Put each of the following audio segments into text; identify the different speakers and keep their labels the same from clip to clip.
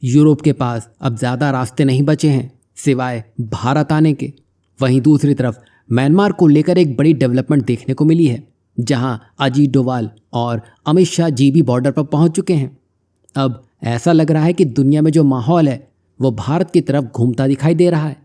Speaker 1: Europe के पास अब ज़्यादा रास्ते नहीं बचे हैं सिवाय भारत आने के। वहीं दूसरी तरफ म्यांमार को लेकर एक बड़ी डेवलपमेंट देखने को मिली है, जहां अजीत डोभाल और अमित शाह जी भी बॉर्डर पर पहुंच चुके हैं। अब ऐसा लग रहा है कि दुनिया में जो माहौल है वो भारत की तरफ घूमता दिखाई दे रहा है,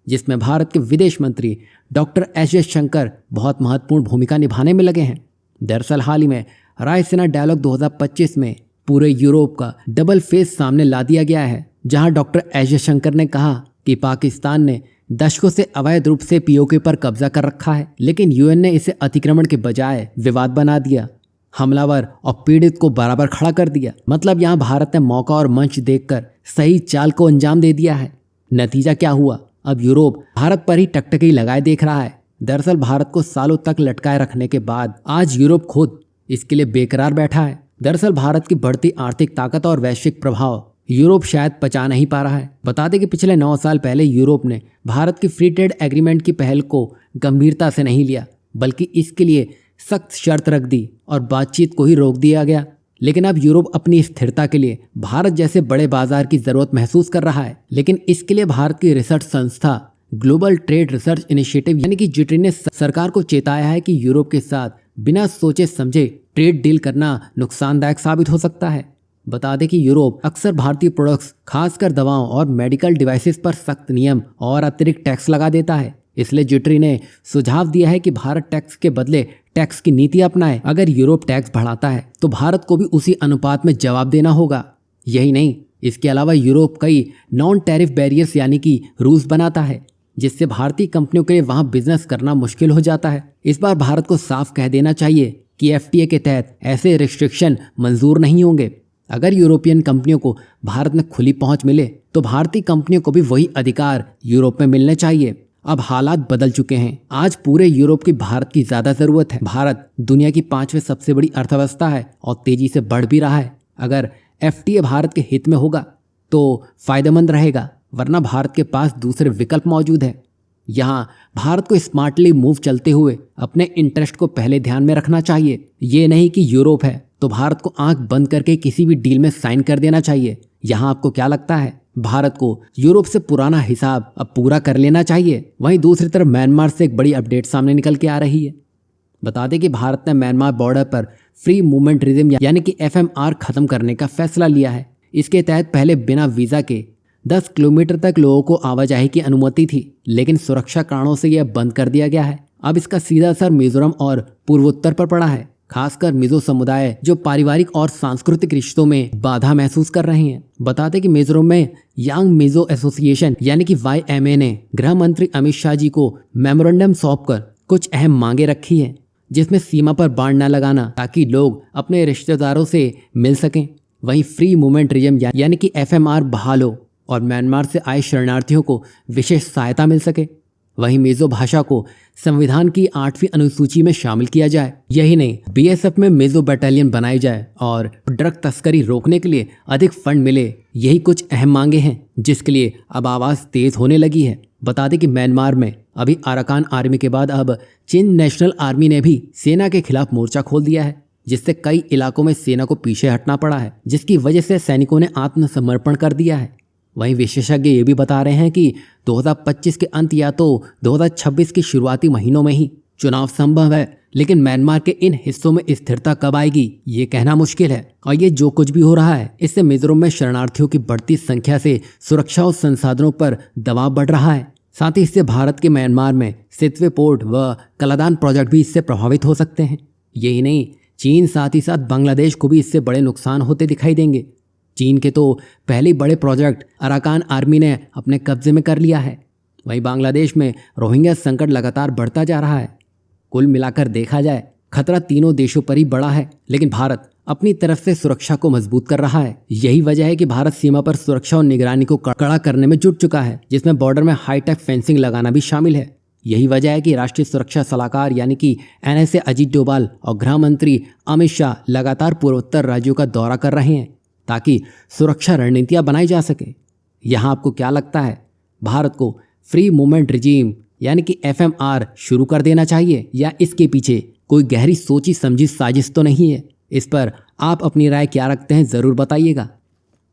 Speaker 1: जिसमें भारत के विदेश मंत्री डॉक्टर एस जयशंकर बहुत महत्वपूर्ण भूमिका निभाने में लगे हैं। दरअसल हाल ही में रायसीना डायलॉग 2025 में पूरे यूरोप का डबल फेस सामने ला दिया गया है, जहां डॉक्टर एस जयशंकर ने कहा कि पाकिस्तान ने दशकों से अवैध रूप से पीओके पर कब्जा कर रखा है, लेकिन यूएन ने इसे अतिक्रमण के बजाय विवाद बना दिया, हमलावर और पीड़ित को बराबर खड़ा कर दिया। मतलब यहाँ भारत ने मौका और मंच देखकर सही चाल को अंजाम दे दिया है। नतीजा क्या हुआ? अब यूरोप भारत पर ही टकटकी लगाए देख रहा है। दरअसल भारत को सालों तक लटकाए रखने के बाद आज यूरोप खुद इसके लिए बेकरार बैठा है। दरअसल भारत की बढ़ती आर्थिक ताकत और वैश्विक प्रभाव यूरोप शायद पचा नहीं पा रहा है। बता दें कि पिछले 9 साल पहले यूरोप ने भारत की फ्री ट्रेड एग्रीमेंट की पहल को गंभीरता से नहीं लिया, बल्कि इसके लिए सख्त शर्त रख दी और बातचीत को ही रोक दिया गया। लेकिन अब यूरोप अपनी स्थिरता के लिए भारत जैसे बड़े बाजार की जरूरत महसूस कर रहा है। लेकिन इसके लिए भारत की रिसर्च संस्था ग्लोबल ट्रेड रिसर्च इनिशिएटिव यानी कि जिट्री ने सरकार को चेताया है कि यूरोप के साथ बिना सोचे समझे ट्रेड डील करना नुकसानदायक साबित हो सकता है। बता दें कि यूरोप अक्सर भारतीय प्रोडक्ट्स खासकर दवाओं और मेडिकल डिवाइसेस पर सख्त नियम और अतिरिक्त टैक्स लगा देता है। इसलिए जिट्री ने सुझाव दिया है कि भारत टैक्स के बदले टैक्स की नीति अपनाए। अगर यूरोप टैक्स बढ़ाता है तो भारत को भी उसी अनुपात में जवाब देना होगा। यही नहीं, इसके अलावा यूरोप कई नॉन टैरिफ बैरियर्स यानी कि रूल्स बनाता है, जिससे भारतीय कंपनियों के लिए वहां बिजनेस करना मुश्किल हो जाता है। इस बार भारत को साफ कह देना चाहिए कि एफटीए के तहत ऐसे रिस्ट्रिक्शन मंजूर नहीं होंगे। अगर यूरोपियन कंपनियों को भारत में खुली पहुंच मिले तो भारतीय कंपनियों को भी वही अधिकार यूरोप में मिलने चाहिए। अब हालात बदल चुके हैं। आज पूरे यूरोप की भारत की ज्यादा जरूरत है। भारत दुनिया की 5वीं सबसे बड़ी अर्थव्यवस्था है और तेजी से बढ़ भी रहा है। अगर एफटीए भारत के हित में होगा तो फायदेमंद रहेगा, वरना भारत के पास दूसरे विकल्प मौजूद हैं। यहाँ भारत को स्मार्टली मूव चलते हुए अपने इंटरेस्ट को पहले ध्यान में रखना चाहिए। ये नहीं कि यूरोप है तो भारत को आंख बंद करके किसी भी डील में साइन कर देना चाहिए। यहाँ आपको क्या लगता है? भारत को यूरोप से पुराना हिसाब अब पूरा कर लेना चाहिए? वहीं दूसरी तरफ म्यांमार से एक बड़ी अपडेट सामने निकल के आ रही है। बता दें कि भारत ने म्यांमार बॉर्डर पर फ्री मूवमेंट रिजिम यानी कि एफएमआर खत्म करने का फैसला लिया है। इसके तहत पहले बिना वीजा के 10 किलोमीटर तक लोगों को आवाजाही की अनुमति थी, लेकिन सुरक्षा कारणों से यह बंद कर दिया गया है। अब इसका सीधा असर मिजोरम और पूर्वोत्तर पर पड़ा है, खासकर मिजो समुदाय जो पारिवारिक और सांस्कृतिक रिश्तों में बाधा महसूस कर रहे हैं। बताते कि मिजोरम में यांग मिजो एसोसिएशन यानी कि YMA ने गृह मंत्री अमित शाह जी को मेमोरेंडम सौंपकर कुछ अहम मांगे रखी है, जिसमें सीमा पर बाड़ न लगाना ताकि लोग अपने रिश्तेदारों से मिल सकें। वहीं फ्री मूवमेंट रिजिम यानी कि FMR बहाल हो और म्यांमार से आए शरणार्थियों को विशेष सहायता मिल सके। वहीं मिजो भाषा को संविधान की 8वीं अनुसूची में शामिल किया जाए। यही नहीं, BSF में मिजो बटालियन बनाई जाए और ड्रग तस्करी रोकने के लिए अधिक फंड मिले। यही कुछ अहम मांगे हैं जिसके लिए अब आवाज़ तेज होने लगी है। बता दें कि म्यांमार में अभी अराकान आर्मी के बाद अब चीन नेशनल आर्मी ने भी सेना के खिलाफ मोर्चा खोल दिया है, जिससे कई इलाकों में सेना को पीछे हटना पड़ा है, जिसकी वजह से सैनिकों ने आत्मसमर्पण कर दिया है। वहीं विशेषज्ञ ये भी बता रहे हैं कि 2025 के अंत या तो 2026 के शुरुआती महीनों में ही चुनाव संभव है, लेकिन म्यांमार के इन हिस्सों में स्थिरता कब आएगी ये कहना मुश्किल है। और ये जो कुछ भी हो रहा है इससे मिजोरम में शरणार्थियों की बढ़ती संख्या से सुरक्षा और संसाधनों पर दबाव बढ़ रहा है। साथ ही इससे भारत के म्यांमार में सितवे पोर्ट व कलादान प्रोजेक्ट भी इससे प्रभावित हो सकते हैं। यही नहीं, चीन साथ ही साथ बांग्लादेश को भी इससे बड़े नुकसान होते दिखाई देंगे। चीन के तो पहले बड़े प्रोजेक्ट अराकान आर्मी ने अपने कब्जे में कर लिया है। वहीं बांग्लादेश में रोहिंग्या संकट लगातार बढ़ता जा रहा है। कुल मिलाकर देखा जाए खतरा तीनों देशों पर ही बड़ा है, लेकिन भारत अपनी तरफ से सुरक्षा को मजबूत कर रहा है। यही वजह है कि भारत सीमा पर सुरक्षा और निगरानी को कड़ा करने में जुट चुका है, जिसमें बॉर्डर में हाईटेक फेंसिंग लगाना भी शामिल है। यही वजह है कि राष्ट्रीय सुरक्षा सलाहकार यानी कि NSA अजीत डोभाल और गृह मंत्री अमित शाह लगातार पूर्वोत्तर राज्यों का दौरा कर रहे हैं ताकि सुरक्षा रणनीतियां बनाई जा सके। यहाँ आपको क्या लगता है? भारत को फ्री मूवमेंट रिजीम यानी कि FMR शुरू कर देना चाहिए या इसके पीछे कोई गहरी सोची समझी साजिश तो नहीं है? इस पर आप अपनी राय क्या रखते हैं ज़रूर बताइएगा।